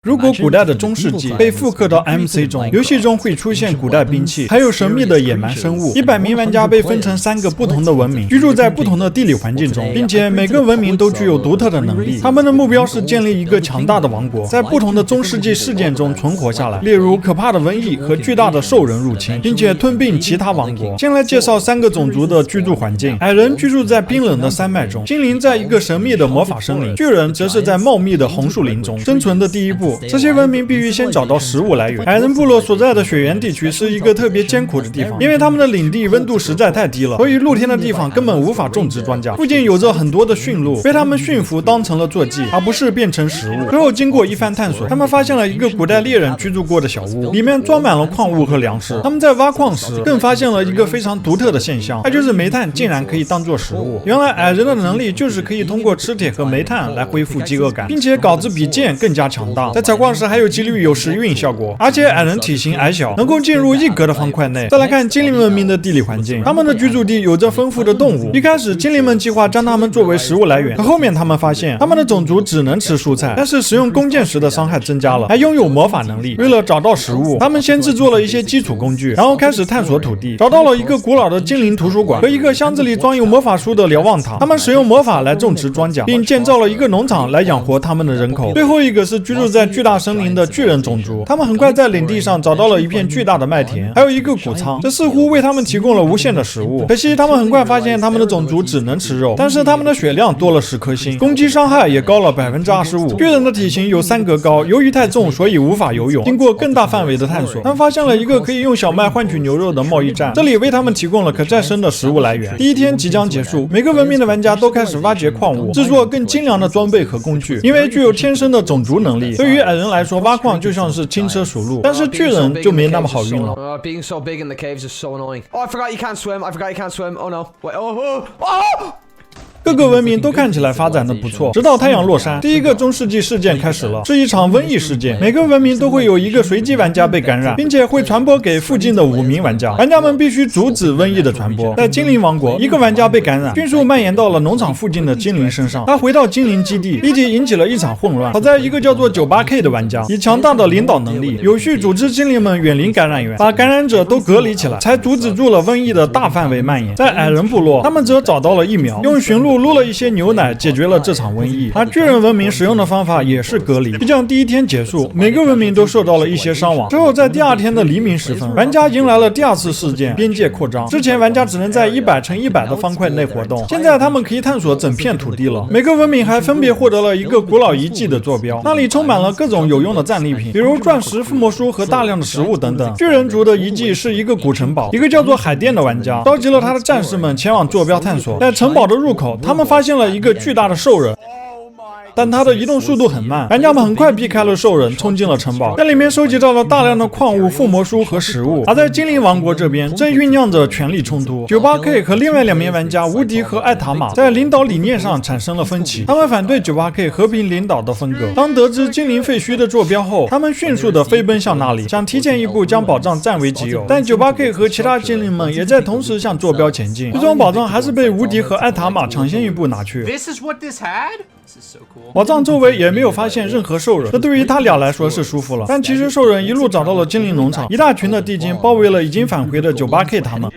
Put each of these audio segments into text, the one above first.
如果古代的中世纪被复刻到 MC 中，游戏中会出现古代兵器，还有神秘的野蛮生物。100名玩家被分成3个不同的文明，居住在不同的地理环境中，并且每个文明都具有独特的能力。他们的目标是建立一个强大的王国，在不同的中世纪事件中存活下来，例如可怕的瘟疫和巨大的兽人入侵，并且吞并其他王国。先来介绍3个种族的居住环境：矮人居住在冰冷的山脉中，精灵在一个神秘的魔法森林，巨人则是在茂密的红树林中。生存的第一步，这些文明必须先找到食物来源。矮人部落所在的雪原地区是一个特别艰苦的地方，因为他们的领地温度实在太低了，所以露天的地方根本无法种植庄稼。附近有着很多的驯鹿，被他们驯服当成了坐骑，而不是变成食物。之后经过一番探索，他们发现了一个古代猎人居住过的小屋，里面装满了矿物和粮食。他们在挖矿时更发现了一个非常独特的现象，那就是煤炭竟然可以当做食物。原来矮人的能力就是可以通过吃铁和煤炭来恢复饥饿感，并且稿子比剑更加强大。在采矿时还有几率有时运效果，而且矮人体型矮小，能够进入1格的方块内。再来看精灵文明的地理环境，他们的居住地有着丰富的动物。一开始精灵们计划将他们作为食物来源，可后面他们发现他们的种族只能吃蔬菜，但是使用弓箭时的伤害增加了，还拥有魔法能力。为了找到食物，他们先制作了一些基础工具，然后开始探索土地，找到了一个古老的精灵图书馆和一个箱子里装有魔法书的瞭望塔。他们使用魔法来种植庄稼，并建造了一个农场来养活他们的人口。最后一个是居住在巨大森林的巨人种族，他们很快在领地上找到了一片巨大的麦田，还有一个谷仓，这似乎为他们提供了无限的食物。可惜他们很快发现他们的种族只能吃肉，但是他们的血量多了10颗星，攻击伤害也高了25%。巨人的体型有3格高，由于太重所以无法游泳。经过更大范围的探索，他们发现了一个可以用小麦换取牛肉的贸易站，这里为他们提供了可再生的食物来源。第一天即将结束，每个文明的玩家都开始挖掘矿物，制作更精良的装备和工具。因为具有天生的种族能力，对于矮人来说挖矿就像是轻车熟路，但是巨人就没那么好运了。Being so big in the caves is so annoying. Oh, I forgot you can't swim. I forgot you can't swim. Oh no. Wait. Oh! 各个文明都看起来发展的不错，直到太阳落山，第一个中世纪事件开始了，是一场瘟疫事件。每个文明都会有一个随机玩家被感染，并且会传播给附近的5名玩家，玩家们必须阻止瘟疫的传播。在精灵王国，一个玩家被感染，迅速蔓延到了农场附近的精灵身上。他回到精灵基地，立即引起了一场混乱。好在一个叫做 98K 的玩家以强大的领导能力，有序组织精灵们远离感染源，把感染者都隔离起来，才阻止住了瘟疫的大范围蔓延。在矮人部落，他们则找到了疫苗，用驯鹿撸了一些牛奶解决了这场瘟疫。而巨人文明使用的方法也是隔离。就这样，第一天结束，每个文明都受到了一些伤亡。之后在第2天的黎明时分，玩家迎来了第2次事件——边界扩张。之前玩家只能在100乘100的方块内活动，现在他们可以探索整片土地了。每个文明还分别获得了一个古老遗迹的坐标，那里充满了各种有用的战利品，比如钻石、附魔书和大量的食物等等。巨人族的遗迹是一个古城堡，一个叫做海淀的玩家召集了他的战士们前往坐标探索。在城堡的入口，他们发现了一个巨大的兽人，但它的移动速度很慢，玩家们很快避开了兽人，冲进了城堡，在里面收集到了大量的矿物、附魔书和食物。而在精灵王国这边，正酝酿着权力冲突。98K 和另外2名玩家无敌和艾塔玛在领导理念上产生了分歧，他们反对98K 和平领导的风格。当得知精灵废墟的坐标后，他们迅速地飞奔向那里，想提前一步将宝藏占为己有。但98K 和其他精灵们也在同时向坐标前进，最终宝藏还是被无敌和艾塔玛抢先一步拿去。宝藏周围也没有发现任何兽人，这对于他俩来说是舒服了。但其实兽人一路找到了精灵农场，一大群的地精包围了已经返回的 98K 他们。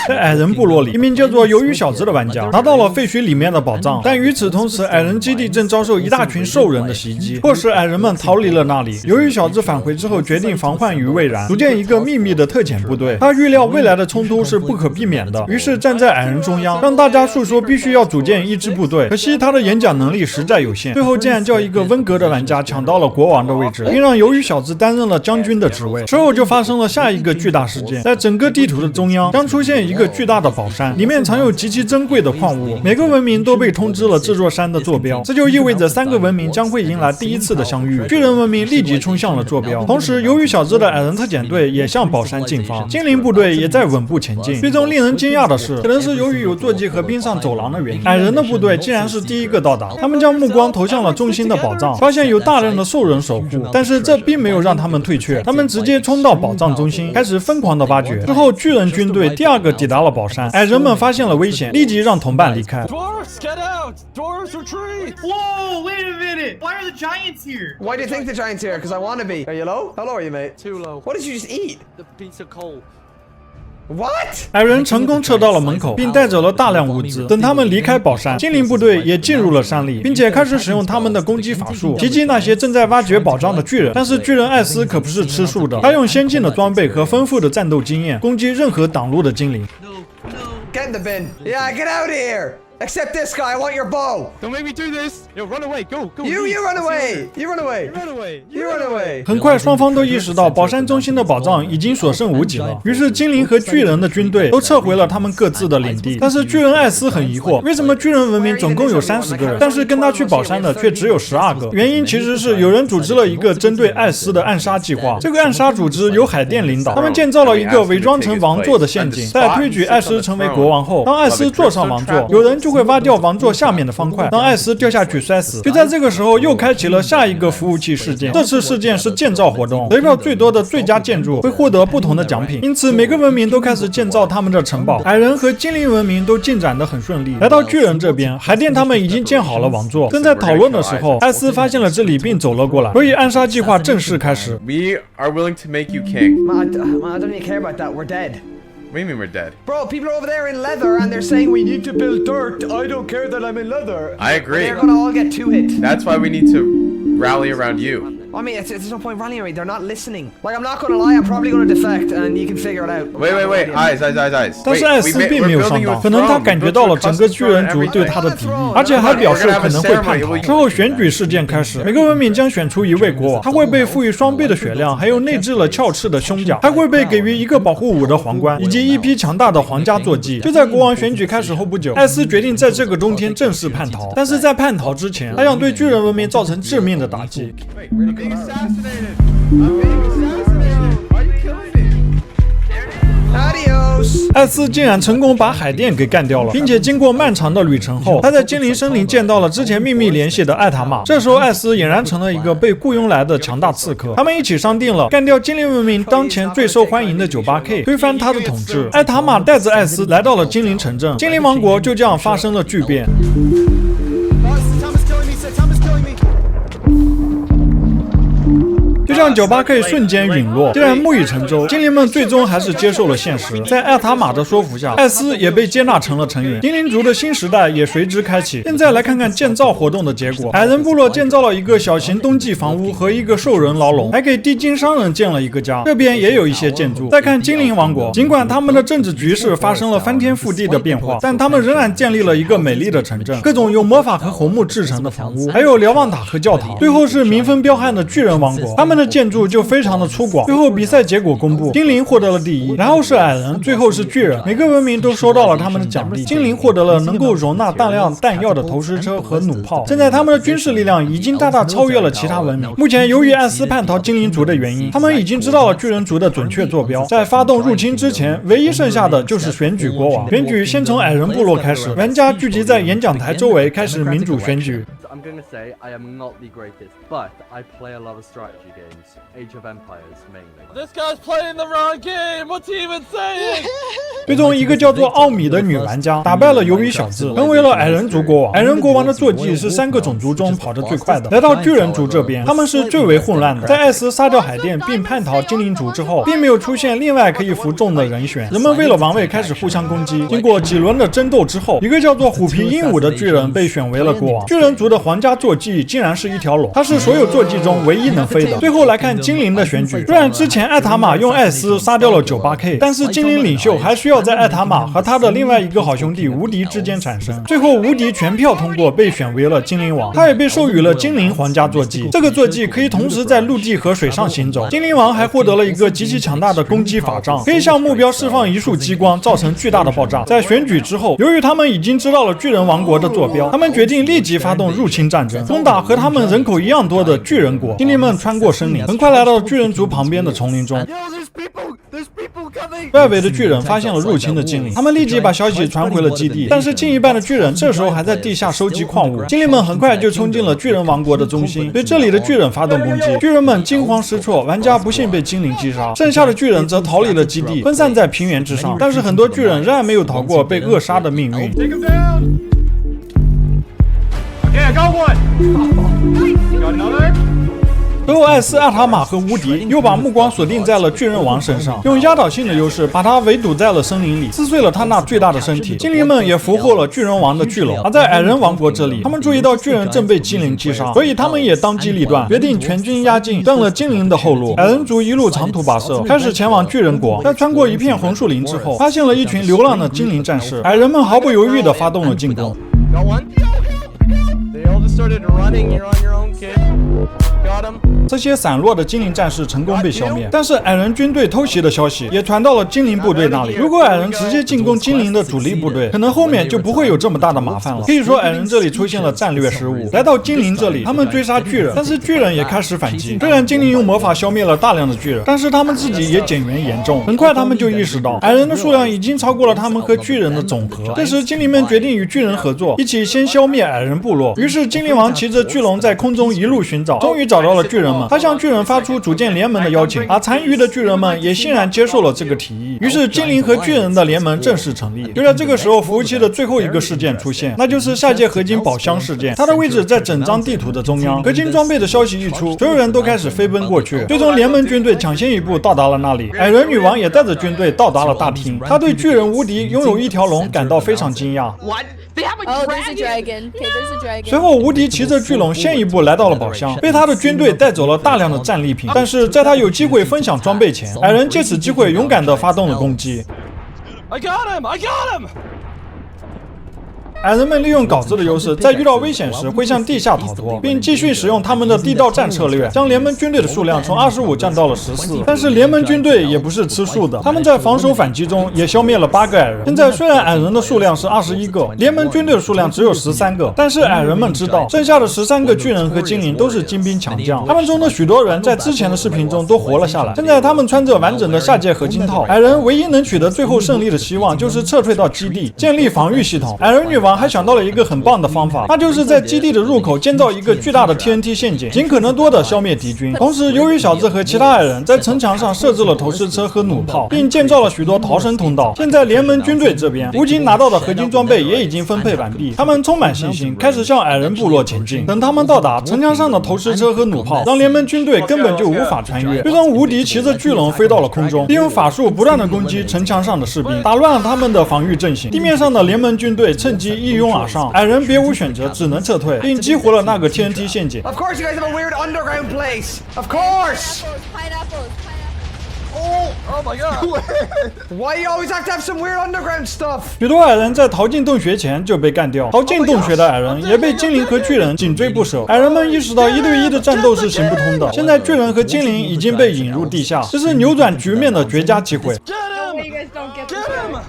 在矮人部落里，一名叫做鱿鱼小子的玩家拿到了废墟里面的宝藏，但与此同时，矮人基地正遭受一大群兽人的袭击，迫使矮人们逃离了那里。鱿鱼小子返回之后，决定防患于未然，组建一个秘密的特遣部队。他预料未来的冲突是不可避免的，于是站在矮人中央，让大家述说必须要组建一支部队。可惜他的演讲能力实在有限，最后竟然叫一个温格的玩家抢到了国王的位置，并让鱿鱼小子担任了将军的职位。之后就发生了下一个巨大事件，在整个地图的中央将出现一个巨大的宝山，里面藏有极其珍贵的矿物。每个文明都被通知了这座山的坐标，这就意味着3个文明将会迎来第一次的相遇。巨人文明立即冲向了坐标，同时鱿鱼小子的矮人特遣队也向宝山进发，精灵部队也在稳步前进。最终令人惊讶的是，可能是由于有坐骑和冰上走廊的原因，矮人的部队竟然是第一个到达。他们将目光投向了中心的宝藏，发现有大量的兽人守护，但是这并没有让他们退却，他们直接冲到宝藏中心，开始疯狂的挖掘。之后，巨人军队第二个抵达了宝山，矮人们发现了危险，立即让同伴离开。Dwarves, get out! Dwarves retreat! Whoa, wait a minute! Why are the giants here? Why do you think the giant's here? Because I want to be. Are you low? How low are you, mate? Too low. What did you just eat? The piece of coal. What? 矮人成功撤到了门口，并带走了大量物资。等他们离开宝山，精灵部队也进入了山里，并且开始使用他们的攻击法术，袭击那些正在挖掘宝藏的巨人。但是巨人艾斯可不是吃素的，他用先进的装备和丰富的战斗经验攻击任何挡路的精灵。Get in the bin. Yeah, get out of here. Except this guy, I want your bow. Don't make me do this. Yo, run away. Go. You run away. You run away. Run away. You run away. 很快，双方都意识到宝山中心的宝藏已经所剩无几了，于是精灵和巨人的军队都撤回了他们各自的领地。但是巨人艾斯很疑惑，为什么巨人文明总共有30个人，但是跟他去宝山的却只有12个？原因其实是有人组织了一个针对艾斯的暗杀计划。这个暗杀组织由海淀领导，他们建造了一个伪装成王座的陷阱，在推举艾斯成为国王后，当艾斯坐上王座，有人就会挖掉王座下面的方块，让艾斯掉下去摔死。就在这个时候，又开启了下一个服务器事件。这次事件是建造活动，得票最多的最佳建筑会获得不同的奖品，因此每个文明都开始建造他们的城堡。矮人和精灵文明都进展得很顺利。来到巨人这边，海淀他们已经建好了王座，正在讨论的时候，艾斯发现了这里并走了过来，所以暗杀计划正式开始。 We are willing to make you king. Man, I don't even care about that. We're dead. What do you mean we're dead? Bro, people are over there in leather and they're saying we need to build dirt. I don't care that I'm in leather. I agree. They're gonna all get 2-hit. That's why we need to rally around you. I mean, there's no point rallying around. They're not listening. Like, I'm not gonna lie, I'm probably gonna defect and you can figure it out. Wait. Eyes. 但是艾斯并没有上当，可能他感觉到了整个巨人族对他的敌意，而且还表示可能会叛逃。之后选举事件开始，每个文明将选出一位国王，他会被赋予双倍的血量，还有内置了鞘翅的胸甲，还会被给予一个保护5的皇冠，以及一批强大的皇家坐骑。就在国王选举开始后不久，艾斯决定在这个冬天正式叛逃，但是在叛逃之前，他想对巨人文明造成致命的打击。 I'm being assassinated. Why are you killing me? Adios. 艾斯竟然成功把海淀给干掉了，并且经过漫长的旅程后，他在精灵森林见到了之前秘密联系的艾塔玛。这时候，艾斯俨然成了一个被雇佣来的强大刺客。他们一起商定了干掉精灵文明当前最受欢迎的 98K， 推翻他的统治。艾塔玛带着艾斯来到了精灵城镇，精灵王国就这样发生了巨变。 就像98K 瞬间陨落，既然木已成舟，精灵们最终还是接受了现实。在艾塔玛的说服下，艾斯也被接纳成了成员，精灵族的新时代也随之开启。现在来看看建造活动的结果。矮人部落建造了一个小型冬季房屋和一个兽人牢笼，还给地精商人建了一个家。这边也有一些建筑。再看精灵王国，尽管他们的政治局势发生了翻天覆地的变化，但他们仍然建立了一个美丽的城镇，各种用魔法和红木制成的房屋，还有瞭望塔和教堂。最后是民风彪悍的巨人王国，他们的建筑就非常的粗犷。最后比赛结果公布，精灵获得了第1，然后是矮人，最后是巨人。每个文明都收到了他们的奖励。精灵获得了能够容纳大量弹药的投石车和弩炮。现在他们的军事力量已经大大超越了其他文明。目前由于艾斯叛逃精灵族的原因，他们已经知道了巨人族的准确坐标。在发动入侵之前，唯一剩下的就是选举国王。选举先从矮人部落开始，玩家聚集在演讲台周围开始民主选举。 I'm going to say I am not the greatest, but I play a lot of strategy games, Age of Empires mainly. This guy's playing the wrong game. What's he even saying? 最终，一个叫做奥米的女玩家打败了鱿鱼小子，成为了矮人族国王。矮人国王的坐骑是3个种族中跑得最快的。来到巨人族这边，他们是最为混乱的。在艾斯杀掉海淀并叛逃精灵族之后，并没有出现另外可以服众的人选。人们为了王位开始互相攻击。经过几轮的争斗之后，一个叫做虎皮鹦鹉的巨人被选为了国王。巨人族的皇家坐骑竟然是一条龙，它是所有坐骑中唯一能飞的。最后来看精灵的选举，虽然之前艾塔玛用艾斯杀掉了 98K， 但是精灵领袖还需要在艾塔玛和他的另外一个好兄弟无敌之间产生。最后无敌全票通过，被选为了精灵王。他也被授予了精灵皇家坐骑，这个坐骑可以同时在陆地和水上行走。精灵王还获得了一个极其强大的攻击法杖，可以向目标释放一束激光，造成巨大的爆炸。在选举之后，由于他们已经知道了巨人王国的坐标，他们决定立即发动入侵战争，攻打和他们人口一样多的巨人国。精灵们穿过森林，很快来到巨人族旁边的丛林中。Yo, there's people coming 外围的巨人发现了入侵的精灵，他们立即把消息传回了基地。但是近一半的巨人这时候还在地下收集矿物，精灵们很快就冲进了巨人王国的中心，对这里的巨人发动攻击。巨人们惊慌失措，玩家不幸被精灵击杀，剩下的巨人则逃离了基地，分散在平原之上。但是很多巨人仍然没有逃过被扼杀的命运。 Okay, I got one. You got another? 最后，艾斯、阿塔玛和无敌又把目光锁定在了巨人王身上，用压倒性的优势把他围堵在了森林里，撕碎了他那巨大的身体。精灵们也俘获了巨人王的巨龙。而在矮人王国这里，他们注意到巨人正被精灵击杀，所以他们也当机立断，决定全军压境，断了精灵的后路。矮人族一路长途跋涉，开始前往巨人国。在穿过一片红树林之后，发现了一群流浪的精灵战士，矮人们毫不犹豫地发动了进攻。 Got one? They all just started running. You're on your own, kid. Got him. 这些散落的精灵战士成功被消灭，但是矮人军队偷袭的消息也传到了精灵部队那里。如果矮人直接进攻精灵的主力部队，可能后面就不会有这么大的麻烦了。可以说，矮人这里出现了战略失误。来到精灵这里，他们追杀巨人，但是巨人也开始反击。虽然精灵用魔法消灭了大量的巨人，但是他们自己也减员严重。很快，他们就意识到矮人的数量已经超过了他们和巨人的总和。这时，精灵们决定与巨人合作，一起先消灭矮人部落。于是，精灵王骑着巨龙在空中一路寻找，终于找到了巨人们。他向巨人发出组建联盟的邀请，而残余的巨人们也欣然接受了这个提议。于是，精灵和巨人的联盟正式成立。就在这个时候，服务器的最后一个事件出现，那就是下界合金宝箱事件。它的位置在整张地图的中央。合金装备的消息一出，所有人都开始飞奔过去。最终，联盟军队抢先一步到达了那里。矮人女王也带着军队到达了大厅。她对巨人无敌拥有一条龙感到非常惊讶。 Oh, there's a dragon. Okay, there's a dragon. 随后，无敌骑着巨龙先一步来到了宝箱，被他的军队带走了大量的战利品。但是在他有机会分享装备前，矮人借此机会勇敢地发动了攻击。 I got him! I got him! 矮人们利用稿子的优势，在遇到危险时会向地下逃脱，并继续使用他们的地道战策略，将联盟军队的数量从25降到了14。但是联盟军队也不是吃素的，他们在防守反击中也消灭了8个矮人。现在虽然矮人的数量是21个，联盟军队的数量只有13个，但是矮人们知道，剩下的13个巨人和精灵都是精兵强将，他们中的许多人在之前的视频中都活了下来。现在他们穿着完整的下界合金套，矮人唯一能取得最后胜利的希望就是撤退到基地，建立防御系统。矮人女王还想到了一个很棒的方法，那就是在基地的入口建造一个巨大的 TNT 陷阱，尽可能多的消灭敌军。同时，由于小子和其他矮人在城墙上设置了投石车和弩炮，并建造了许多逃生通道。现在联盟军队这边，吴京拿到的合金装备也已经分配完毕，他们充满信心，开始向矮人部落前进。等他们到达，城墙上的投石车和弩炮让联盟军队根本就无法穿越。最终，无敌骑着巨龙飞到了空中，利用法术不断的攻击城墙上的士兵，打乱了他们的防御阵型。地面上的联盟军队趁机一拥而上，矮人别无选择，只能撤退，并激活了那个 TNT 陷阱。 Of course you guys have a weird underground place. Of course. Pineapples. Oh my god! Why you always have to have some weird underground stuff? 许多矮人在逃进洞穴前就被干掉，逃进洞穴的矮人也被精灵和巨人紧追不舍。矮人们意识到1对1的战斗是行不通的，现在巨人和精灵已经被引入地下，这是扭转局面的绝佳机会。 Get You him! guys don't get Get this. him!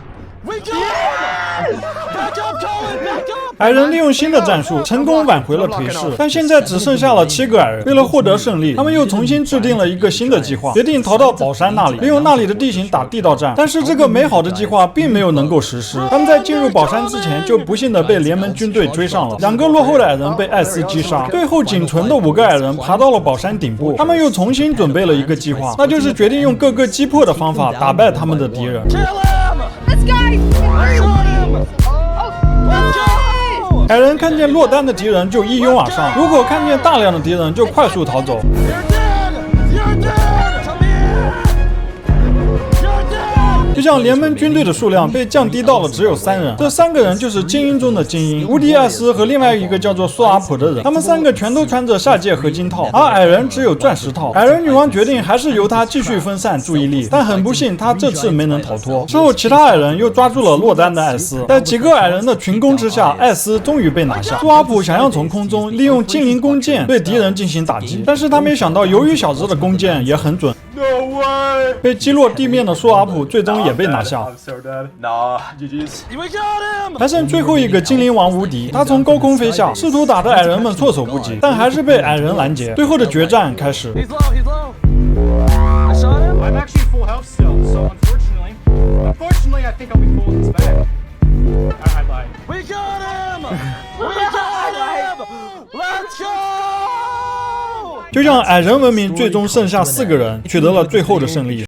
We got him! Back up, Colin! Back up! 矮人利用新的战术成功挽回了颓势，但现在只剩下了7个矮人。为了获得胜利，他们又重新制定了一个新的计划，决定逃到宝山那里，利用那里的地形打地道战。但是这个美好的计划并没有能够实施，他们在进入宝山之前就不幸的被联盟军队追上了。2个落后的矮人被艾斯击杀，最后仅存的5个矮人爬到了宝山顶部。他们又重新准备了一个计划，那就是决定用各个击破的方法打败他们的敌人。 Kill him! This guy. Shot him! Oh, Let's go! 矮人看见落单的敌人就一拥而上，如果看见大量的敌人就快速逃走。 You're dead! You're dead! Come here! You're dead! 就像联盟军队的数量被降低到了只有3人，这3个人就是精英中的精英，无敌艾斯和另外一个叫做苏阿普的人，他们3个全都穿着下界合金套，而矮人只有钻石套。矮人女王决定还是由他继续分散注意力，但很不幸，他这次没能逃脱。之后，其他矮人又抓住了落单的艾斯，在几个矮人的群攻之下，艾斯终于被拿下。苏阿普想要从空中利用精灵弓箭对敌人进行打击，但是他没想到，由于小子的弓箭也很准。 No way! 被击落地面的苏阿普最终也被拿下。 I'm so dead. Nah, GG's. We got him! 还剩最后一个精灵王无敌，他从高空飞下，试图打得矮人们措手不及，但还是被矮人拦截。最后的决战开始。 He's low, he's low. I shot him. I'm actually full health still, so unfortunately. think I'll be pulling this back. I lied. We got him! We got him! Let's go! 就像矮人文明最终剩下4个人，取得了最后的胜利。